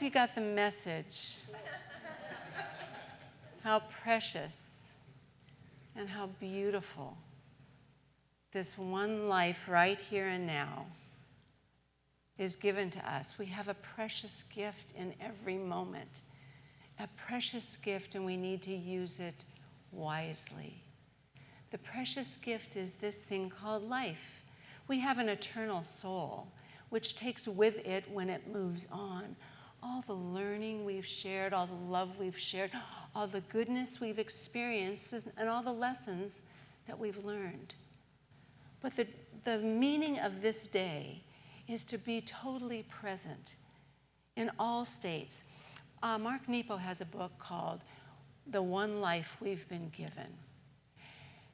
you got the message. How precious and how beautiful this one life right here and now is given to us. We have a precious gift in every moment, a precious gift, and we need to use it wisely. The precious gift is this thing called life. We have an eternal soul, which takes with it, when it moves on, all the learning we've shared, all the love we've shared, all the goodness we've experienced, and all the lessons that we've learned. But the meaning of this day is to be totally present in all states. Mark Nepo has a book called The One Life We've Been Given.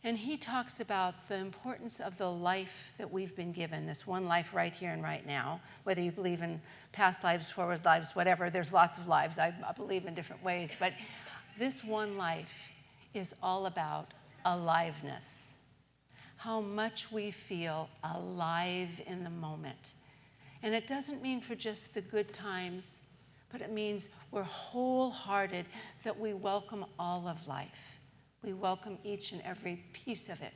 And he talks about the importance of the life that we've been given, this one life right here and right now, whether you believe in past lives, forward lives, whatever. There's lots of lives. I believe in different ways. But this one life is all about aliveness, how much we feel alive in the moment. And it doesn't mean for just the good times, but it means we're wholehearted, that we welcome all of life. We welcome each and every piece of it.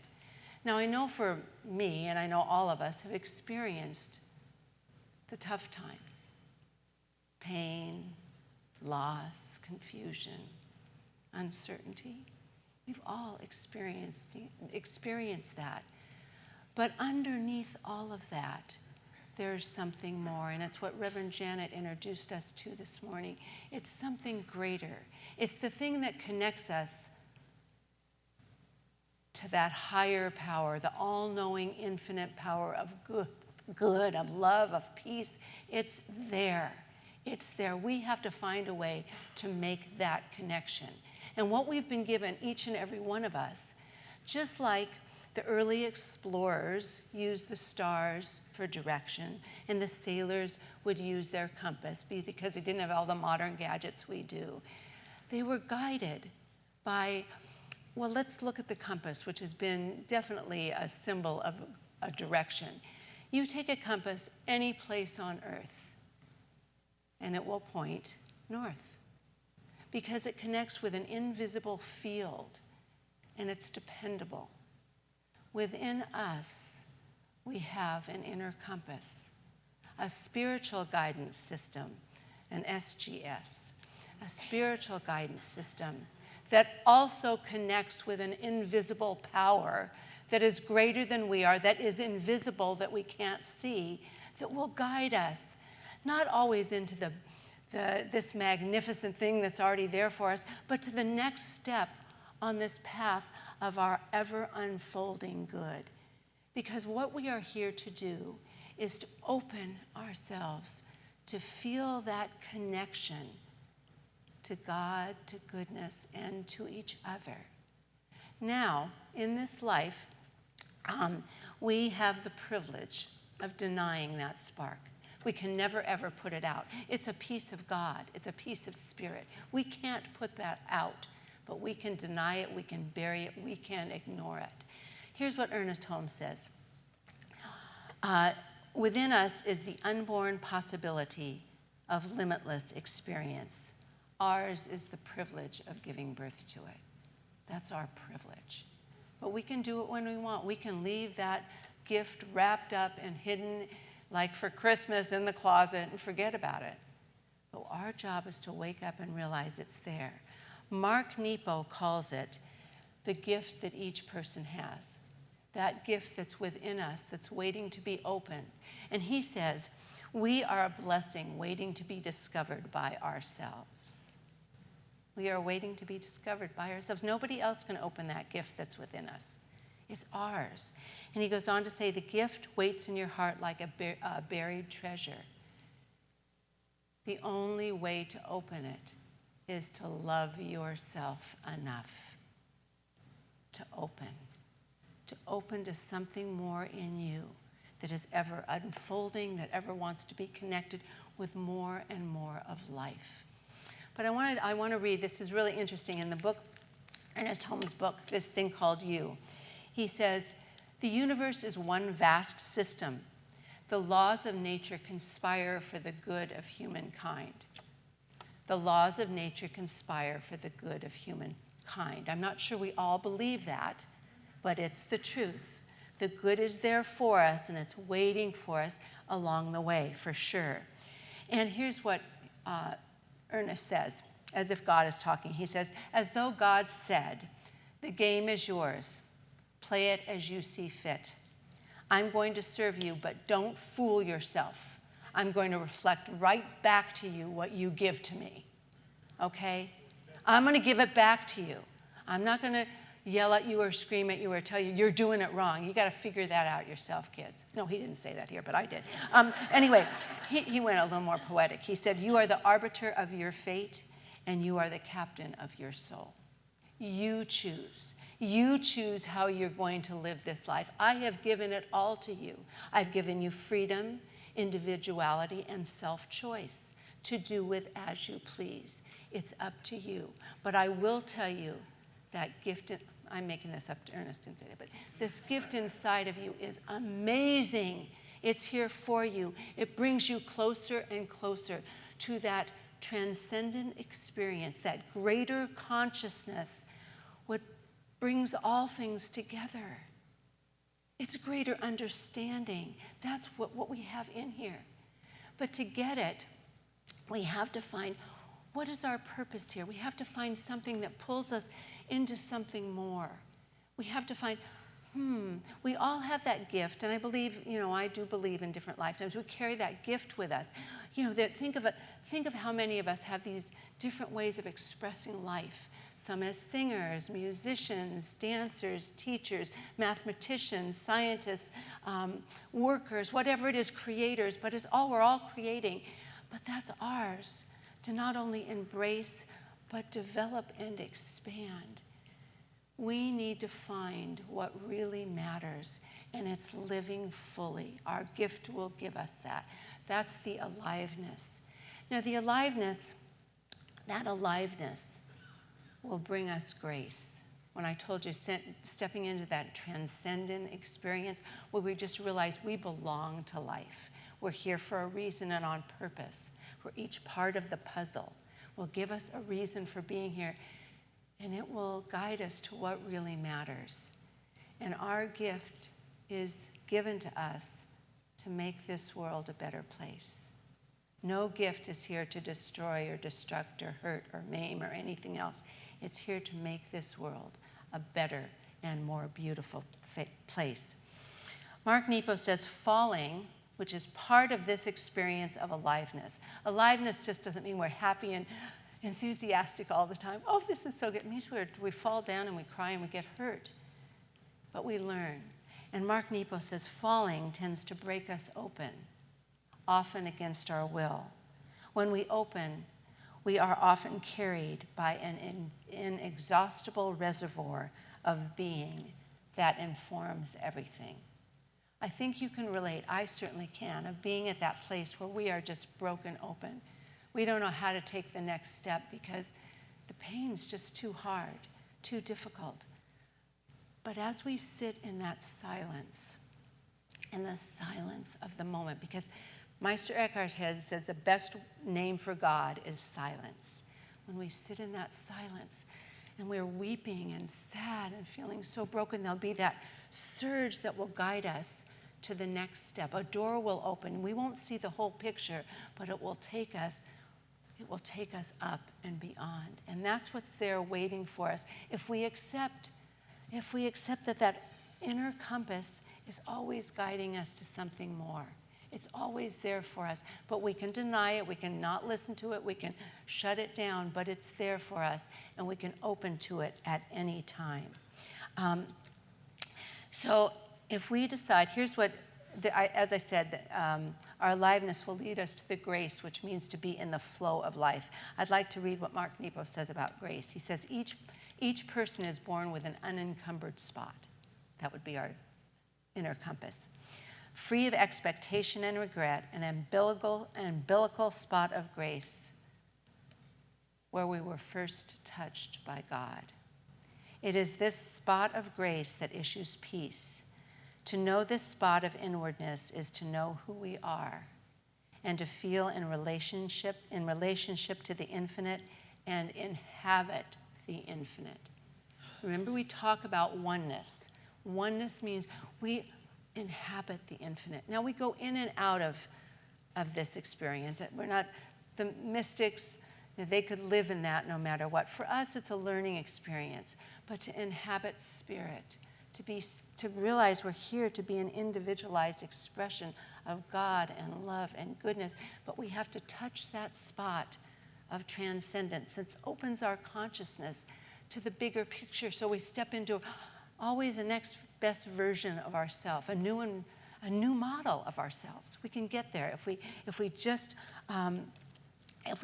Now, I know for me, and I know all of us, have experienced the tough times. Pain, loss, confusion, uncertainty. We've all experienced that. But underneath all of that, there's something more, and it's what Reverend Janet introduced us to this morning. It's something greater. It's the thing that connects us to that higher power, the all-knowing, infinite power of good, of love, of peace. It's there. It's there. We have to find a way to make that connection. And what we've been given, each and every one of us, just like the early explorers used the stars for direction, and the sailors would use their compass because they didn't have all the modern gadgets we do. They were guided by, well, let's look at the compass, which has been definitely a symbol of a direction. You take a compass any place on earth, and it will point north, because it connects with an invisible field, and it's dependable. Within us, we have an inner compass, a spiritual guidance system, an SGS, a spiritual guidance system that also connects with an invisible power that is greater than we are, that is invisible, that we can't see, that will guide us, not always into this magnificent thing that's already there for us, but to the next step on this path of our ever unfolding good. Because what we are here to do is to open ourselves to feel that connection to God, to goodness, and to each other. Now, in this life, we have the privilege of denying that spark. We can never, ever put it out. It's a piece of God. It's a piece of spirit. We can't put that out, but we can deny it, we can bury it, we can ignore it. Here's what Ernest Holmes says. Within us is the unborn possibility of limitless experience. Ours is the privilege of giving birth to it. That's our privilege. But we can do it when we want. We can leave that gift wrapped up and hidden, like for Christmas, in the closet and forget about it. But our job is to wake up and realize it's there. Mark Nepo calls it the gift that each person has, that gift that's within us, that's waiting to be opened. And he says, we are a blessing waiting to be discovered by ourselves. We are waiting to be discovered by ourselves. Nobody else can open that gift that's within us. It's ours. And he goes on to say, the gift waits in your heart like a buried treasure. The only way to open it is to love yourself enough to open to something more in you that is ever unfolding, that ever wants to be connected with more and more of life. But I want to read, this is really interesting, in the book, Ernest Holmes' book, this thing called You. He says, the universe is one vast system. The laws of nature conspire for the good of humankind. The laws of nature conspire for the good of humankind. I'm not sure we all believe that, but it's the truth. The good is there for us, and it's waiting for us along the way, for sure. And here's what Ernest says, as if God is talking. He says, as though God said, the game is yours. Play it as you see fit. I'm going to serve you, but don't fool yourself. I'm going to reflect right back to you what you give to me, okay? I'm going to give it back to you. I'm not going to yell at you or scream at you or tell you, you're doing it wrong. You got to figure that out yourself, kids. No, he didn't say that here, but I did. Anyway, he went a little more poetic. He said, you are the arbiter of your fate, and you are the captain of your soul. You choose. You choose how you're going to live this life. I have given it all to you. I've given you freedom, individuality, and self-choice to do with as you please. It's up to you. But I will tell you that gift, I'm making this up, Ernest didn't say that, but this gift inside of you is amazing. It's here for you. It brings you closer and closer to that transcendent experience, that greater consciousness, what brings all things together. It's greater understanding. That's what we have in here. But to get it, we have to find, what is our purpose here? We have to find something that pulls us into something more. We have to find, we all have that gift, and I believe, I do believe in different lifetimes. We carry that gift with us. Think of how many of us have these different ways of expressing life. Some as singers, musicians, dancers, teachers, mathematicians, scientists, workers, whatever it is, creators, but we're all creating. But that's ours to not only embrace, but develop and expand. We need to find what really matters, and it's living fully. Our gift will give us that. That's the aliveness. Now, that aliveness will bring us grace. When I told you, stepping into that transcendent experience where we just realize we belong to life. We're here for a reason and on purpose. We're each part of the puzzle. Will give us a reason for being here, and it will guide us to what really matters. And our gift is given to us to make this world a better place. No gift is here to destroy or destruct or hurt or maim or anything else. It's here to make this world a better and more beautiful place. Mark Nepo says falling, which is part of this experience of aliveness. Aliveness just doesn't mean we're happy and enthusiastic all the time. Oh, this is so good. It means we fall down and we cry and we get hurt. But we learn. And Mark Nepo says falling tends to break us open, often against our will. When we open, we are often carried by an inexhaustible reservoir of being that informs everything. I think you can relate, I certainly can, of being at that place where we are just broken open. We don't know how to take the next step because the pain's just too hard, too difficult. But as we sit in that silence, in the silence of the moment, because Meister Eckhart says the best name for God is silence. When we sit in that silence and we're weeping and sad and feeling so broken, there'll be that surge that will guide us to the next step. A door will open. We won't see the whole picture, but it will take us up and beyond. And that's what's there waiting for us. If we accept that inner compass is always guiding us to something more. It's always there for us, but we can deny it, we can not listen to it, we can shut it down, but it's there for us, and we can open to it at any time. So if we decide, here's what, as I said, our aliveness will lead us to the grace, which means to be in the flow of life. I'd like to read what Mark Nepo says about grace. He says, each person is born with an unencumbered spot. That would be our inner compass. Free of expectation and regret, an umbilical spot of grace where we were first touched by God. It is this spot of grace that issues peace. To know this spot of inwardness is to know who we are and to feel in relationship to the infinite and inhabit the infinite. Remember, we talk about oneness. Oneness means we inhabit the infinite. Now, we go in and out of this experience. We're not, the mystics, they could live in that no matter what. For us, it's a learning experience. But to inhabit spirit, to realize we're here to be an individualized expression of God and love and goodness, but we have to touch that spot of transcendence. It opens our consciousness to the bigger picture, so we step into always the next best version of ourselves, a new model of ourselves. We can get there if we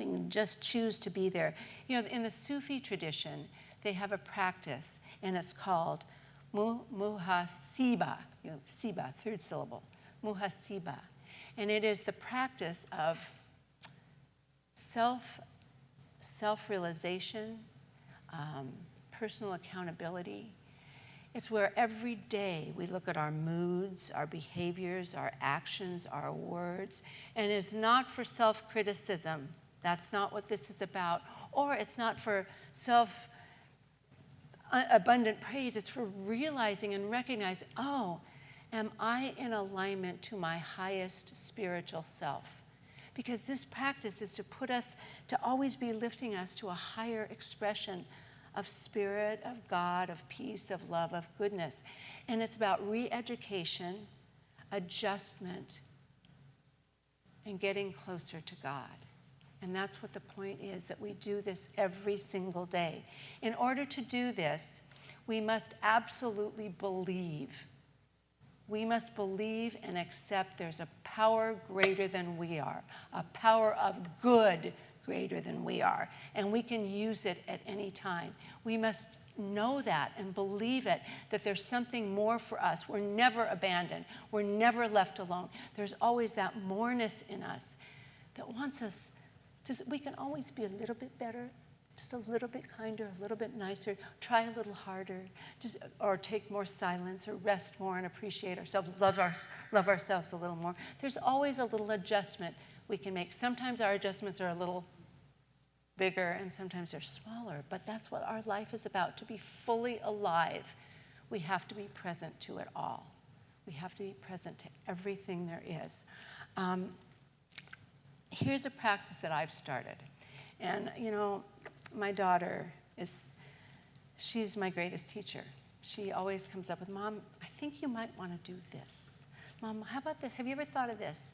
can just choose to be there. You know, in the Sufi tradition, they have a practice, and it's called muhasiba. You know, siba, third syllable, muhasiba, and it is the practice of self-realization, personal accountability. It's where every day we look at our moods, our behaviors, our actions, our words, and it's not for self-criticism. That's not what this is about. Or it's not for abundant praise. It's for realizing and recognizing, oh, am I in alignment to my highest spiritual self? Because this practice is to put us, to always be lifting us to a higher expression of spirit, of God, of peace, of love, of goodness. And it's about re-education, adjustment, and getting closer to God. And that's what the point is, that we do this every single day. In order to do this, we must absolutely believe. We must believe and accept there's a power greater than we are, a power of good greater than we are, and we can use it at any time. We must know that and believe it, that there's something more for us. We're never abandoned. We're never left alone. There's always that moreness in us that wants us to, we can always be a little bit better, just a little bit kinder, a little bit nicer, try a little harder, or take more silence, or rest more and appreciate ourselves, love ourselves a little more. There's always a little adjustment we can make. Sometimes our adjustments are a little bigger and sometimes they're smaller, but that's what our life is about. To be fully alive, we have to be present to it all. We have to be present to everything there is. Here's a practice that I've started. And, you know, my daughter she's my greatest teacher. She always comes up with, Mom, I think you might want to do this. Mom, how about this? Have you ever thought of this?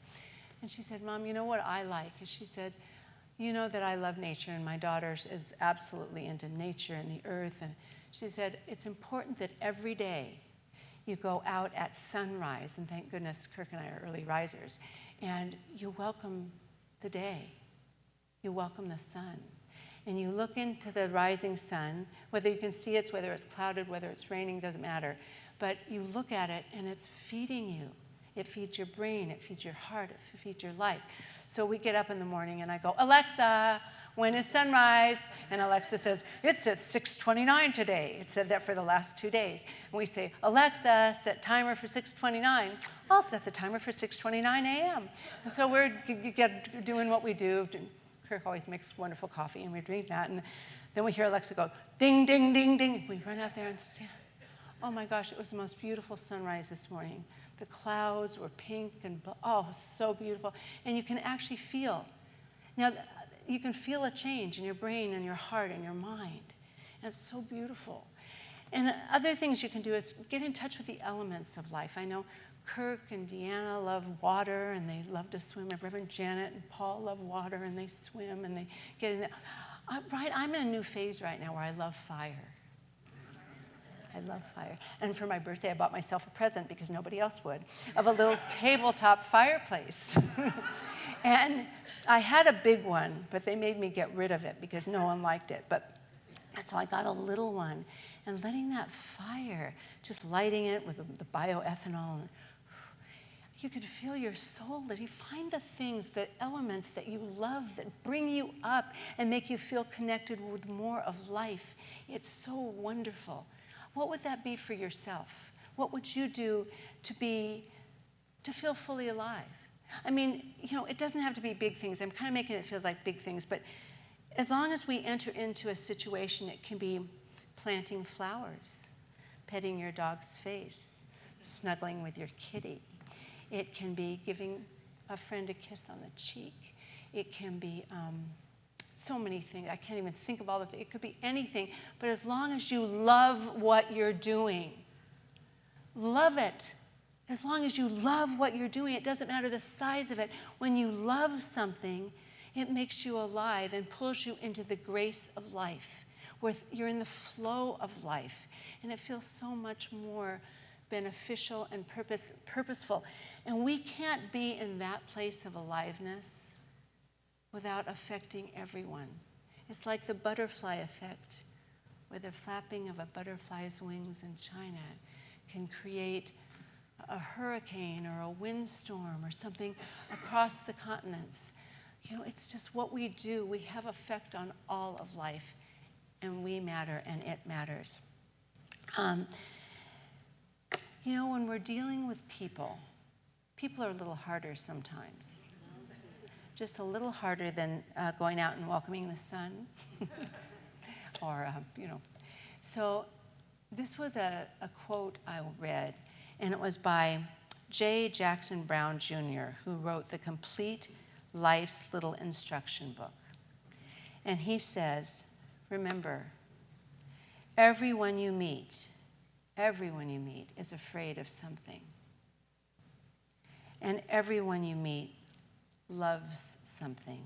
And she said, Mom, you know what I like? And she said, you know that I love nature, and my daughter is absolutely into nature and the earth. And she said, it's important that every day you go out at sunrise, and thank goodness Kirk and I are early risers, and you welcome the day. You welcome the sun. And you look into the rising sun, whether you can see it, whether it's clouded, whether it's raining, doesn't matter. But you look at it, and it's feeding you. It feeds your brain, it feeds your heart, it feeds your life. So we get up in the morning, and I go, Alexa, when is sunrise? And Alexa says, it's at 6:29 today. It said that for the last 2 days. And we say, Alexa, set timer for 6:29. I'll set the timer for 6:29 a.m. And so we're doing what we do. Kirk always makes wonderful coffee, and we're doing that. And then we hear Alexa go, ding, ding, ding, ding. We run out there and stand. Oh my gosh, it was the most beautiful sunrise this morning. The clouds were pink and, oh, it was so beautiful. And you can actually feel. Now, you can feel a change in your brain and your heart and your mind. And it's so beautiful. And other things you can do is get in touch with the elements of life. I know Kirk and Deanna love water, and they love to swim. And Reverend Janet and Paul love water, and they swim, and they get in there. I'm in a new phase right now where I love fire. I love fire. And for my birthday, I bought myself a present, because nobody else would, of a little tabletop fireplace. And I had a big one, but they made me get rid of it because no one liked it. But so I got a little one, and letting that fire, just lighting it with the bioethanol, you could feel your soul, that you find the things, the elements that you love, that bring you up and make you feel connected with more of life. It's so wonderful. What would that be for yourself? What would you do to feel fully alive? I mean, it doesn't have to be big things. I'm kind of making it feel like big things, but as long as we enter into a situation, it can be planting flowers, petting your dog's face, snuggling with your kitty. It can be giving a friend a kiss on the cheek. It can be so many things. I can't even think of all the things. It could be anything. But as long as you love what you're doing, love it. As long as you love what you're doing, it doesn't matter the size of it. When you love something, it makes you alive and pulls you into the grace of life, where you're in the flow of life. And it feels so much more beneficial and purposeful. And we can't be in that place of aliveness without affecting everyone. It's like the butterfly effect, where the flapping of a butterfly's wings in China can create a hurricane or a windstorm or something across the continents. It's just what we do. We have effect on all of life, and we matter, and it matters. When we're dealing with people are a little harder sometimes. Just a little harder than going out and welcoming the sun. Or, So this was a quote I read, and it was by J. Jackson Brown Jr., who wrote the Complete Life's Little Instruction Book. And he says, remember, everyone you meet is afraid of something. And everyone you meet loves something.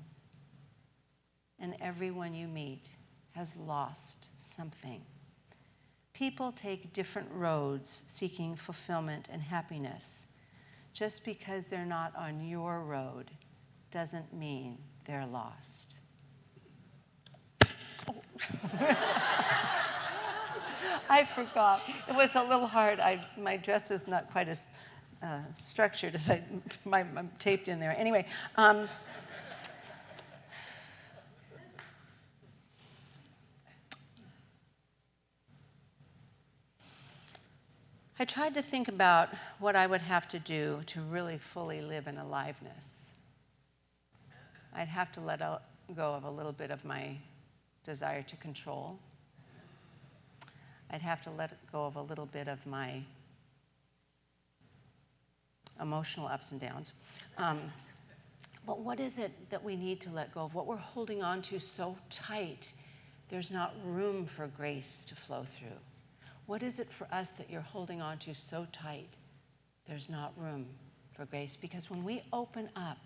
And everyone you meet has lost something. People take different roads seeking fulfillment and happiness. Just because they're not on your road doesn't mean they're lost. Oh. I forgot. It was a little hard. My dress is not quite as structured as I'm taped in there. Anyway, I tried to think about what I would have to do to really fully live in aliveness. I'd have to let go of a little bit of my desire to control. I'd have to let go of a little bit of my emotional ups and downs. But what is it that we need to let go of? What we're holding on to so tight, there's not room for grace to flow through. What is it for us that you're holding on to so tight, there's not room for grace? Because when we open up,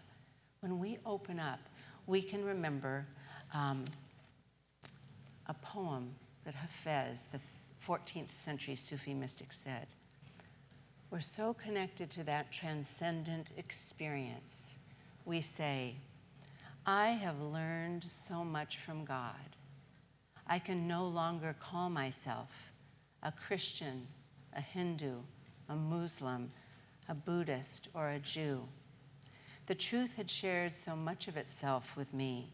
we can remember a poem that Hafez, the 14th century Sufi mystic, said. We're so connected to that transcendent experience. We say, I have learned so much from God. I can no longer call myself a Christian, a Hindu, a Muslim, a Buddhist, or a Jew. The truth had shared so much of itself with me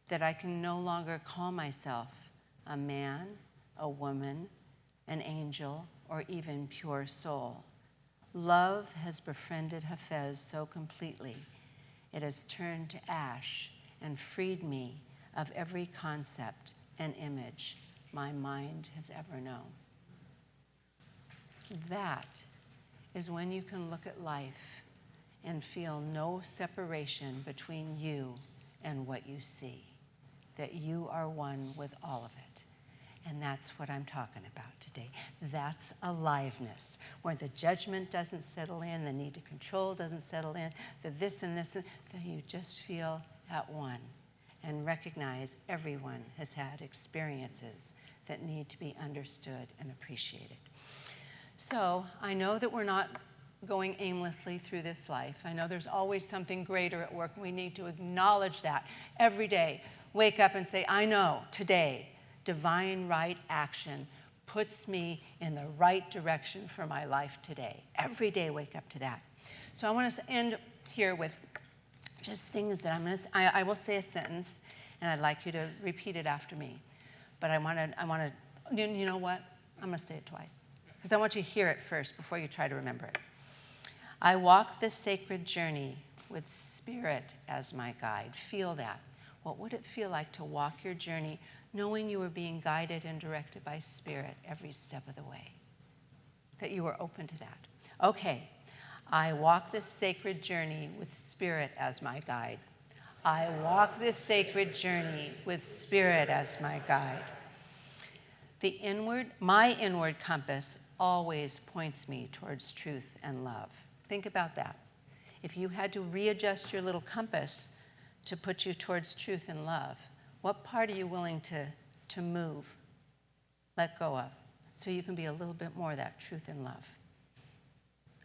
that I can no longer call myself a man, a woman, an angel, or even pure soul. Love has befriended Hafez so completely, it has turned to ash and freed me of every concept and image my mind has ever known. That is when you can look at life and feel no separation between you and what you see, that you are one with all of it. And that's what I'm talking about today. That's aliveness, where the judgment doesn't settle in, the need to control doesn't settle in, the this and this, that you just feel at one and recognize everyone has had experiences that need to be understood and appreciated. So I know that we're not going aimlessly through this life. I know there's always something greater at work. We need to acknowledge that every day. Wake up and say, I know today, divine right action puts me in the right direction for my life today. Every day, wake up to that. So I want to end here with just things that I will say a sentence, and I'd like you to repeat it after me. But I want to, you know what? I'm going to say it twice, because I want you to hear it first before you try to remember it. I walk this sacred journey with Spirit as my guide. Feel that. What would it feel like to walk your journey knowing you were being guided and directed by Spirit every step of the way? That you were open to that. Okay, I walk this sacred journey with Spirit as my guide. I walk this sacred journey with Spirit as my guide. My inward compass always points me towards truth and love. Think about that. If you had to readjust your little compass to put you towards truth and love, what part are you willing to move, let go of, so you can be a little bit more of that truth and love?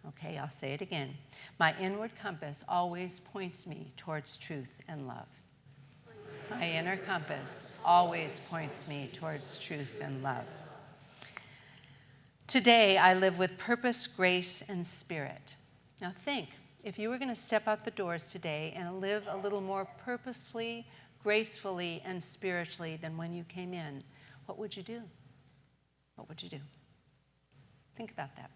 Okay, I'll say it again. My inward compass always points me towards truth and love. My inner compass always points me towards truth and love. Today, I live with purpose, grace, and Spirit. Now think, if you were going to step out the doors today and live a little more purposefully, gracefully, and spiritually than when you came in, what would you do? What would you do? Think about that.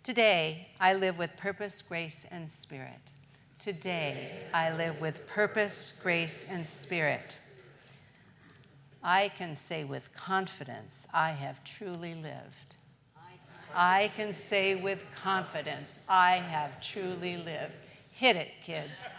Today, I live with purpose, grace, and Spirit. Today, I live with purpose, grace, and Spirit. I can say with confidence, I have truly lived. I can say with confidence, I have truly lived. Hit it, kids.